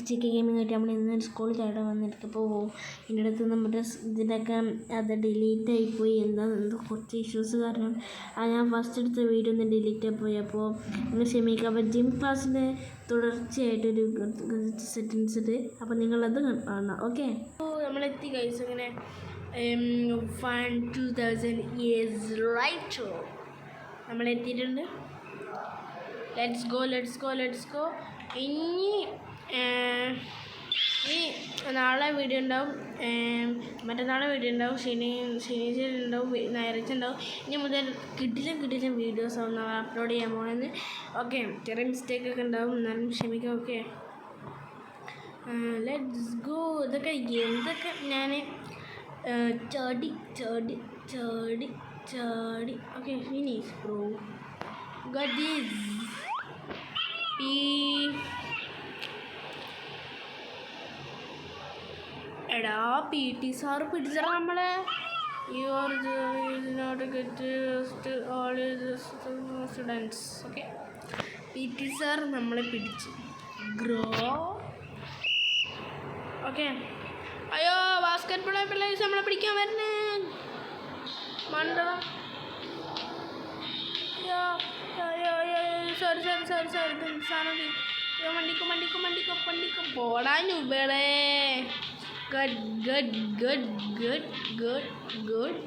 Chicken gaming ആയിട്ട് നമ്മൾ ഇന്ന് സ്കൂളിൽ ചാടാൻ വന്നിരിക്കപ്പോൾ എൻ്റെ അടുത്ത് നമ്മുടെ ഇതിനൊക്കെ അത് ഡിലീറ്റ് ആയിപ്പോയി. എന്തോ കുറച്ച് ഇഷ്യൂസ് കാരണം ഞാൻ ഫസ്റ്റ് എടുത്ത വീഡിയോ ഒന്ന് ഡിലീറ്റ് ആയിപ്പോയി. അപ്പോൾ നിങ്ങൾ ക്ഷമിക്കുക. അപ്പോൾ ജിം ക്ലാസ്സിൻ്റെ തുടർച്ചയായിട്ടൊരു സെറ്റിങ്സ് ഉണ്ട്. അപ്പോൾ നിങ്ങളത് കാണണം. ഓക്കെ, അപ്പോൾ നമ്മളെത്തി ഗൈസ്. അങ്ങനെ 2000 years later നമ്മളെത്തിയിട്ടുണ്ട്. Let's go. ഇനി നാളെ വീഡിയോ ഉണ്ടാവും, മറ്റന്നാളെ വീഡിയോ ഉണ്ടാവും, ശനിയാഴ്ച ഉണ്ടാവും, ഞായറാഴ്ച ഉണ്ടാവും. ഇനി മുതൽ കിട്ടില്ല വീഡിയോസ് ആവും നമ്മൾ അപ്ലോഡ് ചെയ്യാൻ പോകുന്നത്. ഓക്കെ, ചെറിയ മിസ്റ്റേക്കൊക്കെ ഉണ്ടാവും, എന്നാലും ക്ഷമിക്കാം. Okay, let's go. ഇതൊക്കെ എന്തൊക്കെ ഞാൻ ചാടി. Okay, finish bro. Got this. എടാ PT സാറ് പിടിച്ചറ നമ്മളെ. സ്റ്റുഡൻസ്. ഓക്കെ, PT സാർ നമ്മളെ പിടിച്ചു ഗ്രോ. ഓക്കെ, അയ്യോ ബാസ്കറ്റ് ബോൾ പിള്ളേഴ്സ് നമ്മളെ പിടിക്കാൻ വരുന്നേ മണ്ട. സോറി മണ്ടിക്കും പോടാൻ ഉപളേ. ഗുഡ്.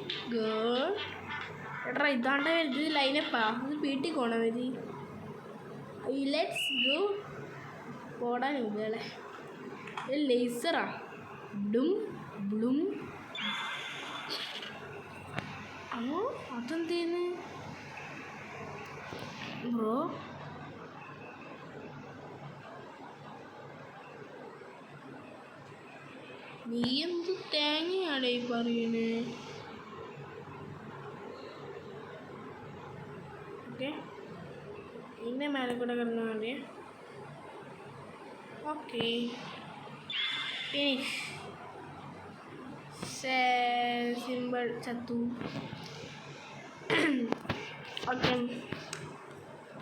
എടാ ഇതാണ്ട് ഇത് ലൈനപ്പാ, ഇത് PT കോണ മതി. Let's go. പോടാൻ ഉപളേ. ലേസറാ ഡും ബ്ലും. അതെന്തേന്ന് ബ്രോ? നീ എന്ത് തേങ്ങയാടേ പറയണേ? ഓക്കെ, ഇതിൻ്റെ മേലെ കൂടെ കിടന്നാൽ മതി. Okay, finish. സിമ്പിൾ ചത്തു.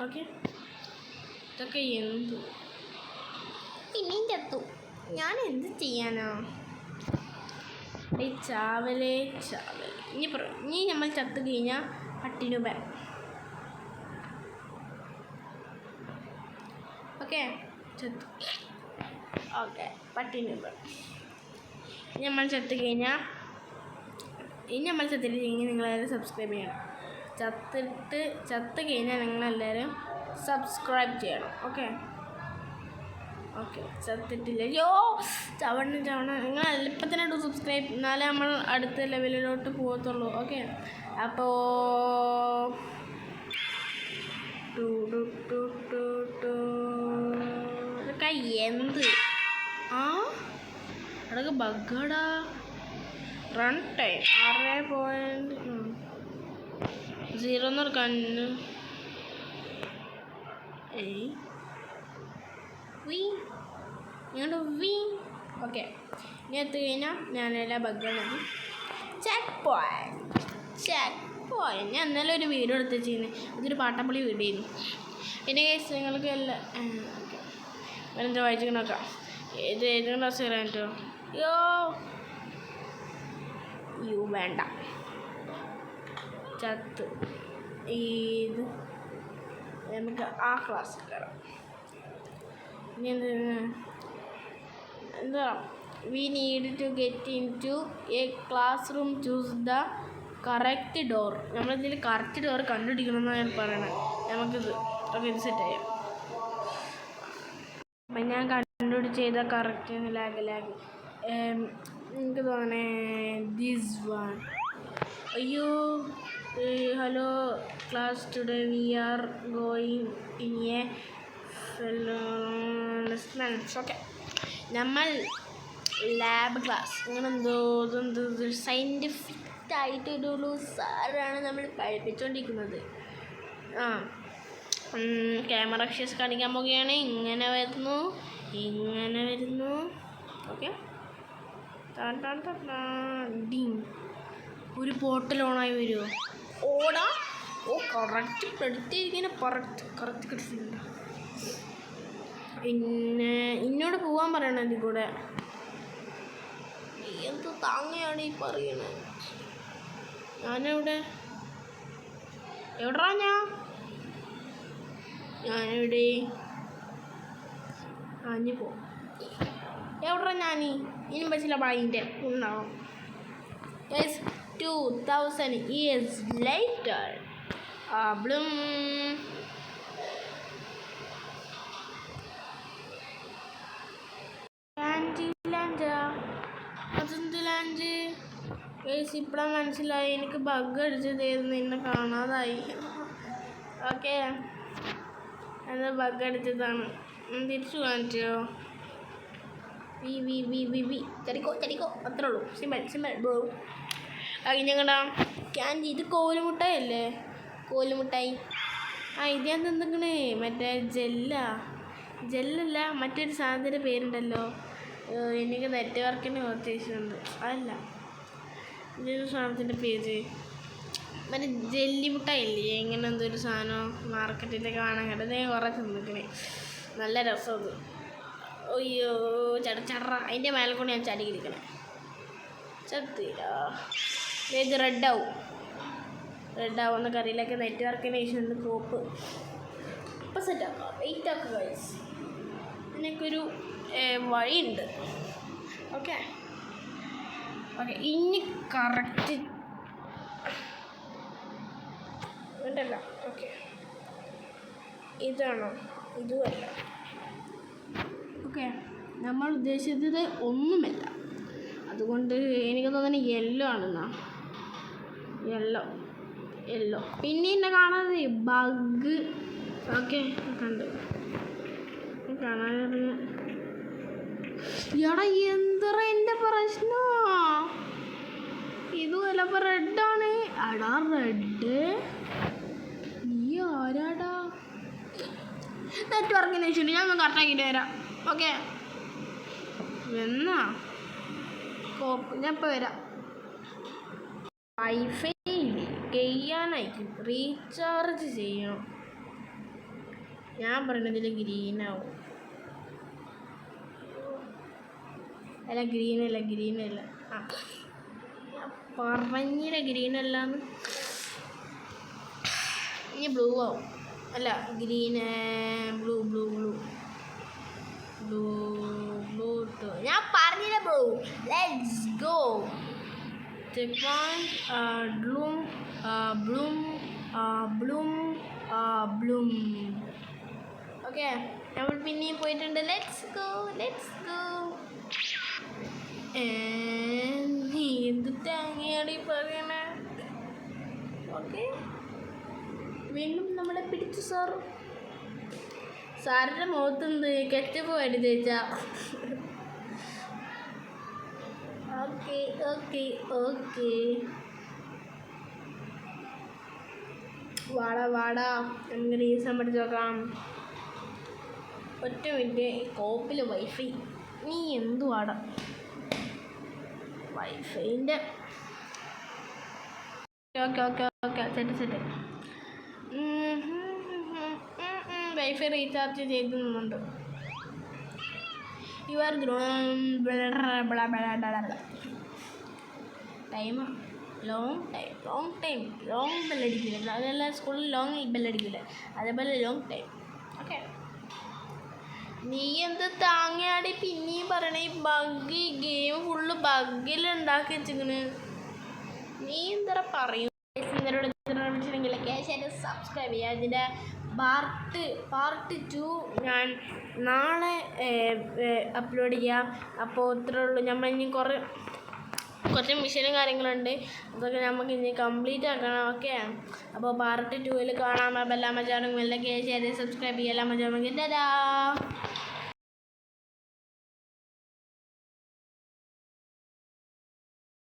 ഓക്കെ ഇതൊക്കെ എന്ത് പിന്നെയും ചത്തു. ഞാൻ എന്ത് ചെയ്യാനാ? ചാവലേ. ഇനി നമ്മൾ ചത്തു കഴിഞ്ഞാൽ പട്ടിനുപ. ഓക്കെ, ചത്തു. ഓക്കെ, പട്ടിനുപ. ഇനി നമ്മൾ ചത്തു കഴിഞ്ഞാൽ നിങ്ങളെല്ലാവരും സബ്സ്ക്രൈബ് ചെയ്യണം. ചത്ത് കഴിഞ്ഞാൽ നിങ്ങളെല്ലാവരും സബ്സ്ക്രൈബ് ചെയ്യണം. ഓക്കെ ചത്തിട്ടില്ല. ചവണ നിങ്ങൾ ഇപ്പം തന്നെ സബ്സ്ക്രൈബ്, എന്നാലേ നമ്മൾ അടുത്ത ലെവലിലോട്ട് പോകത്തുള്ളൂ. ഓക്കെ, അപ്പോൾ ഇതൊക്കെ എന്ത് അതൊക്കെ ബഗ്ഗടാ. റൺ ടൈം 6.0 കണ്ണ്. ഓക്കെ, ഇനി എത്തി കഴിഞ്ഞാൽ ഞാനെല്ലാം ബഗ്ഗാണ്. Check point. ഞാൻ ഇന്നലെ ഒരു വീഡിയോ എടുത്ത് ചെയ്യുന്നത്, അതൊരു പാട്ടപ്പള്ളി വീഡിയോ ആയിരുന്നു. പിന്നെ കേസ് നിങ്ങൾക്ക് എല്ലാം എന്താ വായിച്ചു നോക്കാം. ഏത് ക്ലാസ് കയറാൻ പറ്റുമോ? വേണ്ട, ചത്ത്. ഇത് നമുക്ക് ആ ക്ലാസ്സിൽ കയറാം. ഇനി എന്താ we need to get into a classroom. Choose the correct door. നമ്മളിതിൽ കറക്റ്റ് ഡോർ കണ്ടുപിടിക്കണമെന്നാണ് ഞാൻ പറയണത്. നമുക്കിത് ഓക്കെ, ഇത് സെറ്റ് ചെയ്യാം. അപ്പം ഞാൻ കണ്ടുപിടിച്ച് ചെയ്താൽ കറക്റ്റ് ലാഗ് എനിക്ക് തോന്നണേ ദിസ് വൺ. അയ്യോ, hello class, today we are going in A okay, നമ്മൾ ലാബ് ക്ലാസ്. അങ്ങനെ എന്തോ സയൻറ്റിഫിക് ആയിട്ടൊരു സാറാണ് നമ്മൾ പഠിപ്പിച്ചുകൊണ്ടിരിക്കുന്നത്. ക്യാമറ ഷേസ് കാണിക്കാൻ പോകുകയാണ്. ഇങ്ങനെ വരുന്നു. ഓക്കെ, ഒരു പോർട്ടൽ ഓണായി വരുമോ? ഓടാ. കറക്റ്റ് പെടുത്തിരിക്കുന്ന കറക്റ്റ് കിട്ടുന്നുണ്ട്. പിന്നെ ഇന്നോട് പോവാൻ പറയണം ഇതിൽ കൂടെ. എന്ത് താങ്ങയാണ് ഈ പറയണത്? ഞാനെവിടെ എവിടാ ഞാനെവിടെ ഇനി പോ എവിടാ ഇനി പറ്റില്ല ബായിൻ്റെ ഉണ്ടാവും. 2000 years later. Bloom. അതെന്തിലാഞ്ച് ഇപ്പോഴാണ് മനസ്സിലായി. എനിക്ക് ബഗ് അടിച്ചതായിരുന്നു, എന്നെ കാണാതായി. ഓക്കെ, അത് ബഗ് അടിച്ചതാണ്. തിരിച്ചു കാണിച്ചോ? ചടിക്കോ അത്രേ ഉള്ളൂ. Simple bro. ഞങ്ങളുടെ ക്യാൻഡി ഇത് കോലുമുട്ടായല്ലേ? കോലുമുട്ടായി. ഇതിനകത്ത് എന്തെങ്കിണേ മറ്റേ ജെല്ലല്ല മറ്റൊരു സാധനത്തിൻ്റെ പേരുണ്ടല്ലോ. എനിക്ക് നെറ്റ്വർക്കിന് കുറച്ച് ഇഷ്യൂണ്ട്. അതല്ല, ഇതൊരു സാധനത്തിൻ്റെ പേര് മറ്റേ ജെല്ലി മുട്ടായില്ലേ? എങ്ങനെ എന്തൊരു സാധനം മാർക്കറ്റിലൊക്കെ കാണാൻ കേട്ടത്. ഞാൻ കുറേ തിന്നിക്കണേ, നല്ല രസം അത്. അയ്യോ ചട അതിൻ്റെ മേലെ കൊണ്ട് ഞാൻ ചടി കിടിക്കണേ. ചത്തില്ല, ഇത് റെഡാവും എന്ന കറിയിലൊക്കെ നെറ്റ്വർക്കിന് ഇഷ്യൂണ്ട്. കോപ്പ് ഇപ്പം സെറ്റാക്കാം, വെയിറ്റ് ആക്കുക ഗൈസ്. എനിക്കൊരു വഴിയുണ്ട്. ഓക്കെ ഇനി കറക്റ്റ് ഉണ്ടല്ല. ഓക്കെ, ഇതാണോ? ഇതുമല്ല. ഓക്കെ, നമ്മൾ ഉദ്ദേശിച്ചത് ഒന്നുമല്ല. അതുകൊണ്ട് എനിക്ക് തോന്നുന്നത് യെല്ലോ ആണെന്നാ. യെല്ലോ പിന്നെ എന്നെ കാണാതെ ബഗ്. ഓക്കെ, കണ്ട് കാണാതെ എടാ എന്തറ എൻ്റെ പ്രശ്നോ? ഇതുമല്ല, ഇപ്പം റെഡാണ്. എടാ റെഡ്, നീ ആരാടാ? നെറ്റ്വർക്കിന് ഇഷ്യൂണ്ട്, ഞാൻ ഒന്ന് കറക്റ്റാക്കിയിട്ട് വരാം. ഓക്കെ എന്നാ ഞാൻ ഇപ്പോൾ വരാം. വൈഫൈ ചെയ്യാനായിരിക്കും, റീചാർജ് ചെയ്യണം. ഞാൻ പറയുന്നതിൽ ഗ്രീനാവും. അല്ല ഗ്രീനല്ല. പറഞ്ഞില്ല ഗ്രീനല്ലാന്ന്. ഇനി ബ്ലൂ ആവും. അല്ല ബ്ലൂ ഞാൻ പറഞ്ഞില്ല blue. Let's go. Bloom. Okay, നമ്മൾ പിന്നെയും പോയിട്ടുണ്ട്. Let's go. നീ എന്ത് തേങ്ങയാണ് ഈ പറയണേ? ഓക്കെ, വീണ്ടും നമ്മളെ പിടിച്ചു സാറിൻ്റെ മുഖത്തുണ്ട് കെച്ചപ്പ് വേണ്ടി തേച്ചാ. ഓക്കെ വാടാ നമുക്ക് റീസൺ പഠിച്ച് നോക്കാം. ഒറ്റ മിനിറ്റ്, ഈ കോപ്പിൽ വൈഫൈ. നീ എന്തുവാടാ വൈഫൈൻ്റെ? Okay set. വൈഫൈ റീചാർജ് ചെയ്തുണ്ട്. You are grown time long ബെല്ലടിക്കില്ല. അതല്ല, സ്കൂളിൽ ലോങ് ബെല്ലടിക്കില്ല, അതേപോലെ ലോങ് ടൈം. ഓക്കെ, നീ എന്ത് താങ്ങയാടി പിന്നെയും പറയണേ? ബഗ്, ഗെയിം ഫുള്ള് ബഗ്ഗിലുണ്ടാക്കി വെച്ചിരിക്കണ്. നീ എന്താ പറയും? സബ്സ്ക്രൈബ് ചെയ്യുക. ഇതിൻ്റെ പാർട്ട് 2 ഞാൻ നാളെ അപ്ലോഡ് ചെയ്യാം. അപ്പോൾ ഇത്രേ ഉള്ളൂ. നമ്മൾ ഇനി കുറച്ച് മിഷനും കാര്യങ്ങളുണ്ട്, അതൊക്കെ നമുക്ക് ഇനി കംപ്ലീറ്റ് ആക്കണം. ഓക്കെ, അപ്പോൾ പാർട്ട് 2 കാണാം. അപ്പോൾ എല്ലാ മച്ചാനും സബ്സ്ക്രൈബ് ചെയ്യാം. എല്ലാ മച്ചാനും